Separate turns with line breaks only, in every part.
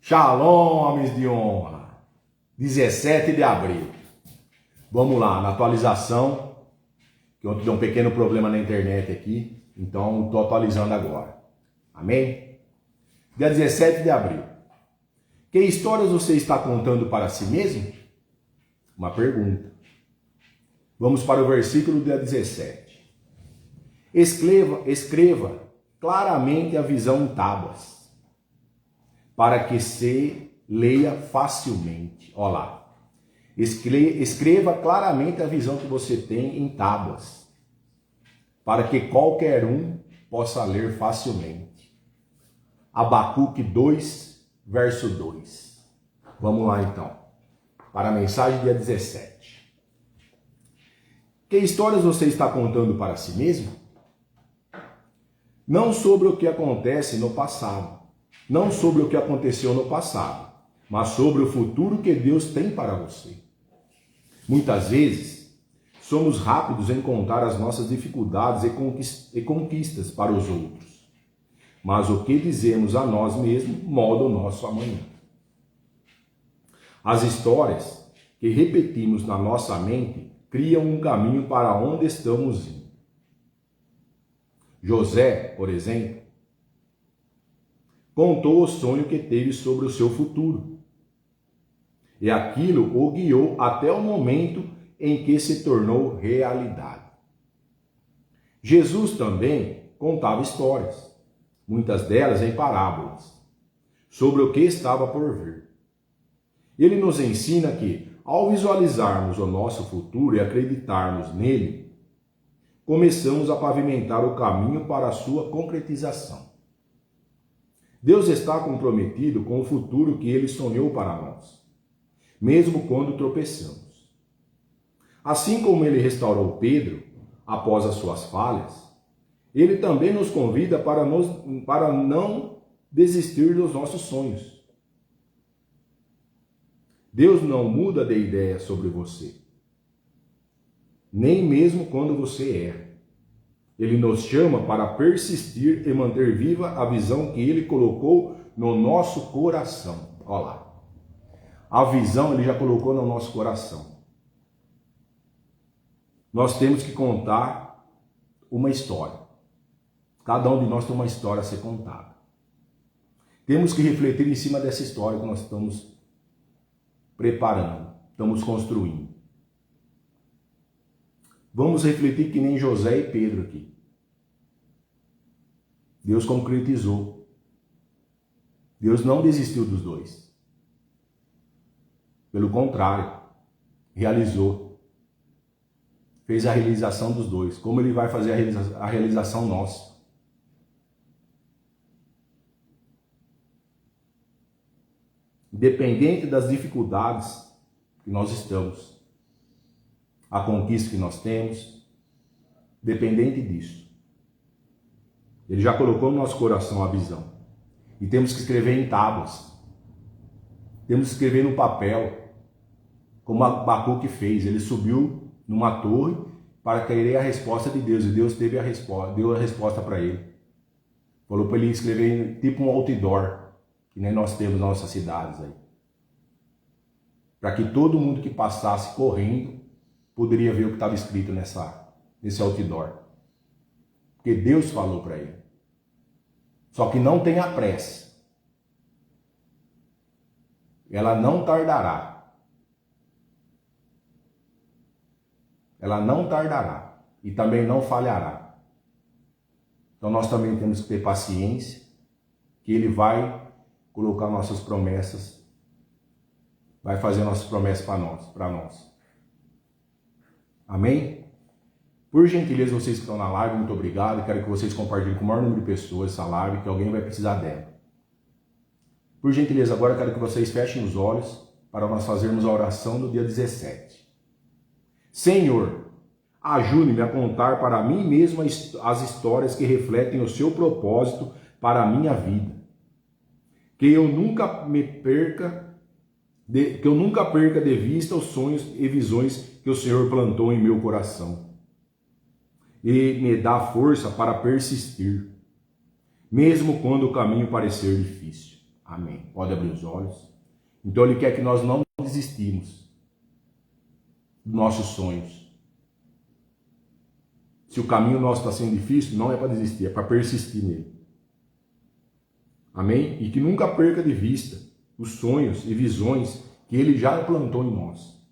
Shalom, homens de honra. 17 de abril. Vamos lá, na atualização, que ontem deu um pequeno problema na internet aqui, então estou atualizando agora. Amém? Dia 17 de abril. Que histórias você está contando para si mesmo? Uma pergunta. Vamos para o versículo dia 17. Escreva claramente a visão em tábuas, para que se leia facilmente. Olha lá. Escreva claramente a visão que você tem em tábuas, para que qualquer um possa ler facilmente. Abacuque 2, verso 2. Vamos lá então, para a mensagem dia 17. Que histórias você está contando para si mesmo? Não sobre o que acontece no passado, não sobre o que aconteceu no passado, mas sobre o futuro que Deus tem para você. Muitas vezes, somos rápidos em contar as nossas dificuldades e conquistas para os outros, mas o que dizemos a nós mesmos molda o nosso amanhã. As histórias que repetimos na nossa mente criam um caminho para onde estamos indo. José, por exemplo, contou o sonho que teve sobre o seu futuro. E aquilo o guiou até o momento em que se tornou realidade. Jesus também contava histórias, muitas delas em parábolas, sobre o que estava por vir. Ele nos ensina que, ao visualizarmos o nosso futuro e acreditarmos nele, começamos a pavimentar o caminho para a sua concretização. Deus está comprometido com o futuro que Ele sonhou para nós, mesmo quando tropeçamos. Assim como Ele restaurou Pedro após as suas falhas, Ele também nos convida para não desistir dos nossos sonhos. Deus não muda de ideia sobre você, nem mesmo quando você erra. Ele nos chama para persistir e manter viva a visão que Ele colocou no nosso coração. Olha lá. A visão Ele já colocou no nosso coração. Nós temos que contar uma história. Cada um de nós tem uma história a ser contada. Temos que refletir em cima dessa história que nós estamos preparando, estamos construindo. Vamos refletir que nem José e Pedro aqui. Deus concretizou. Deus não desistiu dos dois. Pelo contrário, realizou. Fez a realização dos dois. Como Ele vai fazer a realização nossa? Independente das dificuldades que nós estamos, a conquista que nós temos, dependente disso. Ele já colocou no nosso coração a visão. E temos que escrever em tábuas. Temos que escrever no papel, como Abacuque fez. Ele subiu numa torre para querer a resposta de Deus. E Deus teve a resposta, deu a resposta para ele. Falou para ele escrever tipo um outdoor, que nem nós temos nas nossas cidades aí. Para que todo mundo que passasse correndo poderia ver o que estava escrito nesse outdoor. Porque Deus falou para ele. Só que não tenha pressa. Ela não tardará. Ela não tardará. E também não falhará. Então nós também temos que ter paciência, que Ele vai colocar nossas promessas, vai fazer nossas promessas para nós. Amém? Por gentileza, vocês que estão na live, muito obrigado. Quero que vocês compartilhem com o maior número de pessoas essa live, que alguém vai precisar dela. Por gentileza, agora quero que vocês fechem os olhos para nós fazermos a oração do dia 17. Senhor, ajude-me a contar para mim mesmo as histórias que refletem o seu propósito para a minha vida. Que eu nunca perca de vista os sonhos e visões que o Senhor plantou em meu coração. E me dá força para persistir, mesmo quando o caminho parecer difícil. Amém. Pode abrir os olhos. Então Ele quer que nós não desistimos dos nossos sonhos. Se o caminho nosso está sendo difícil, não é para desistir, é para persistir nele. Amém? E que nunca perca de vista os sonhos e visões que Ele já plantou em nós,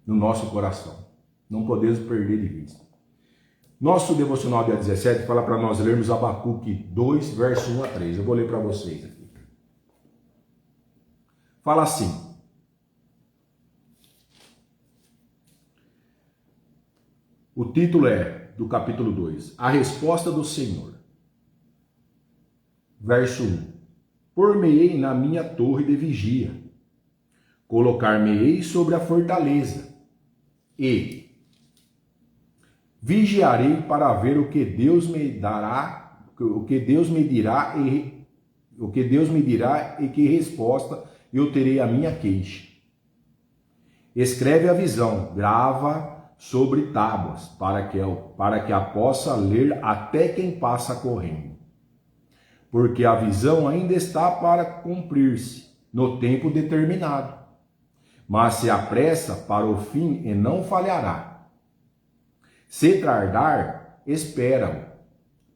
no nosso coração. Não podemos perder de vista. Nosso devocional dia 17 fala para nós lermos Abacuque 2, verso 1 a 3. Eu vou ler para vocês aqui. Fala assim: o título é do capítulo 2, A Resposta do Senhor. Verso 1: Por-me-ei na minha torre de vigia, colocar-me-ei sobre a fortaleza, e vigiarei para ver o que Deus me dará, o que Deus me dirá e que resposta eu terei à minha queixa. Escreve a visão, grava sobre tábuas, para que a possa ler até quem passa correndo. Porque a visão ainda está para cumprir-se no tempo determinado, mas se apressa para o fim e não falhará. Se tardar, espera-o,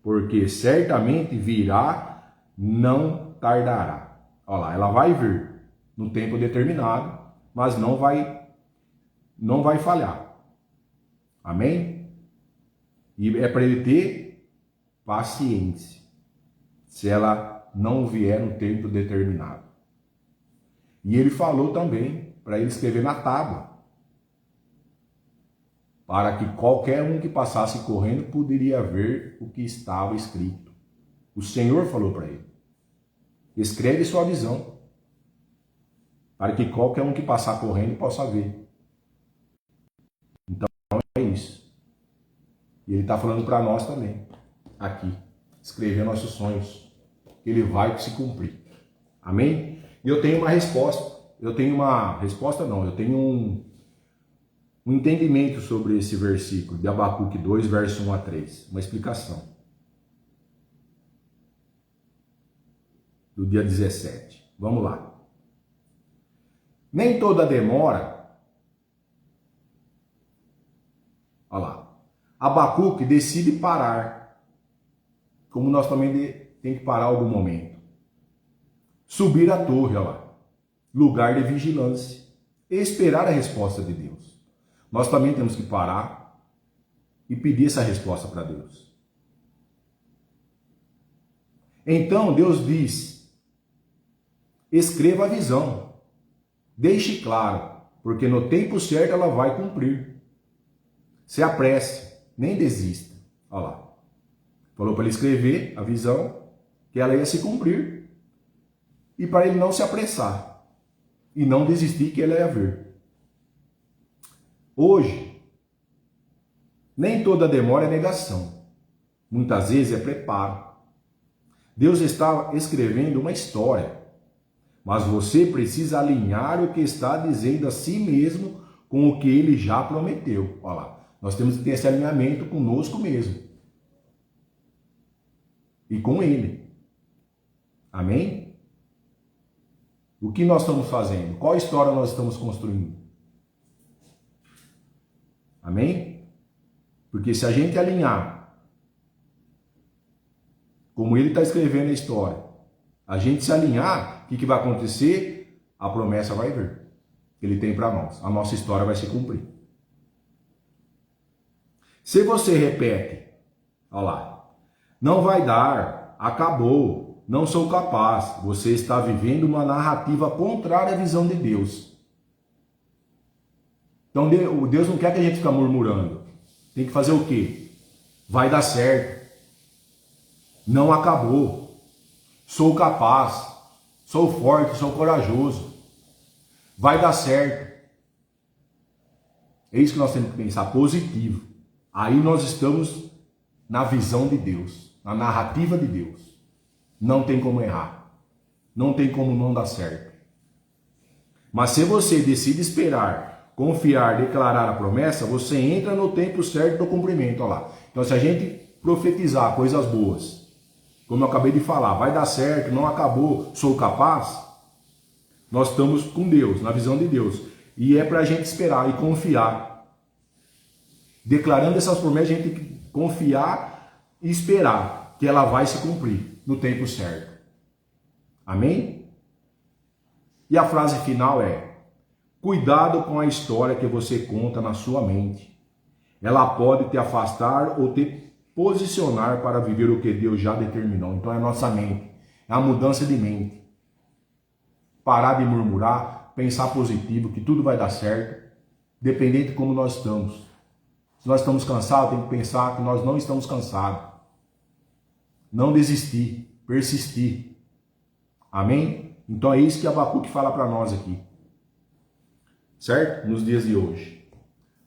porque certamente virá, não tardará. Olha lá, ela vai vir no tempo determinado, mas não vai falhar. Amém? E é para ele ter paciência, se ela não vier no tempo determinado. E ele falou também para ele escrever na tábua, para que qualquer um que passasse correndo poderia ver o que estava escrito. O Senhor falou para ele: escreve sua visão, para que qualquer um que passar correndo possa ver. Então é isso. E ele está falando para nós também, aqui, escrever nossos sonhos, que ele vai se cumprir. Amém? E eu tenho uma resposta. Eu tenho um entendimento sobre esse versículo de Abacuque 2, verso 1 a 3. Uma explicação. Do dia 17. Vamos lá. Nem toda demora. Olha lá. Abacuque decide parar. Como nós também tem que parar algum momento. Subir a torre, olha lá. Lugar de vigilância. E esperar a resposta de Deus. Nós também temos que parar e pedir essa resposta para Deus. Então Deus diz: escreva a visão, deixe claro, porque no tempo certo ela vai cumprir. Se apresse, nem desista. Olha lá. Falou para ele escrever a visão, que ela ia se cumprir, e para ele não se apressar e não desistir, que ela ia ver. Hoje, nem toda demora é negação. Muitas vezes é preparo. Deus está escrevendo uma história, mas você precisa alinhar o que está dizendo a si mesmo com o que ele já prometeu. Olha lá, nós temos que ter esse alinhamento conosco mesmo e com ele. Amém? O que nós estamos fazendo? Qual história nós estamos construindo? Amém? Porque se a gente alinhar como ele está escrevendo a história, a gente se alinhar, o que vai acontecer? A promessa vai vir. Ele tem para nós. A nossa história vai se cumprir. Se você repete, olha lá, não vai dar, acabou, não sou capaz, você está vivendo uma narrativa contrária à visão de Deus. Então Deus não quer que a gente fique murmurando. Tem que fazer o quê? Vai dar certo. Não acabou. Sou capaz. Sou forte, sou corajoso. Vai dar certo. É isso que nós temos que pensar, positivo. Aí nós estamos na visão de Deus, na narrativa de Deus. Não tem como errar. Não tem como não dar certo. Mas se você decide esperar, confiar, declarar a promessa, você entra no tempo certo do cumprimento. Olha lá. Então, se a gente profetizar coisas boas, como eu acabei de falar, vai dar certo, não acabou, sou capaz, nós estamos com Deus, na visão de Deus. E é para a gente esperar e confiar. Declarando essas promessas, a gente tem que confiar e esperar que ela vai se cumprir no tempo certo. Amém? E a frase final é: cuidado com a história que você conta na sua mente. Ela pode te afastar ou te posicionar para viver o que Deus já determinou. Então é a nossa mente, é a mudança de mente. Parar de murmurar, pensar positivo, que tudo vai dar certo, dependente de como nós estamos. Se nós estamos cansados, tem que pensar que nós não estamos cansados. Não desistir, persistir. Amém? Então é isso que Abacuque fala para nós aqui. Certo? Nos dias de hoje.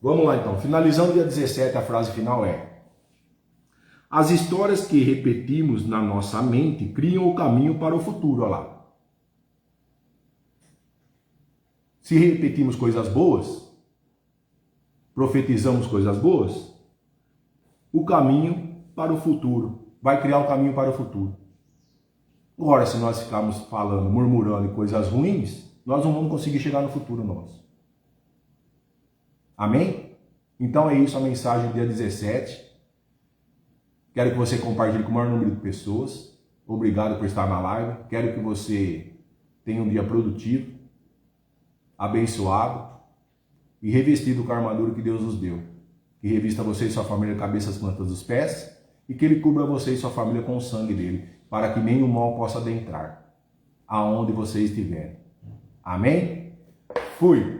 Vamos lá então. Finalizando o dia 17, a frase final é: as histórias que repetimos na nossa mente criam o caminho para o futuro. Olha lá. Se repetimos coisas boas, profetizamos coisas boas, o caminho para o futuro. Vai criar o caminho para o futuro. Agora, se nós ficarmos falando, murmurando em coisas ruins, nós não vamos conseguir chegar no futuro nosso. Amém? Então é isso a mensagem do dia 17. Quero que você compartilhe com o maior número de pessoas. Obrigado por estar na live. Quero que você tenha um dia produtivo, abençoado e revestido com a armadura que Deus nos deu. Que revista você e sua família de cabeça às plantas dos pés e que Ele cubra você e sua família com o sangue dele, para que nenhum mal possa adentrar aonde você estiver. Amém? Fui!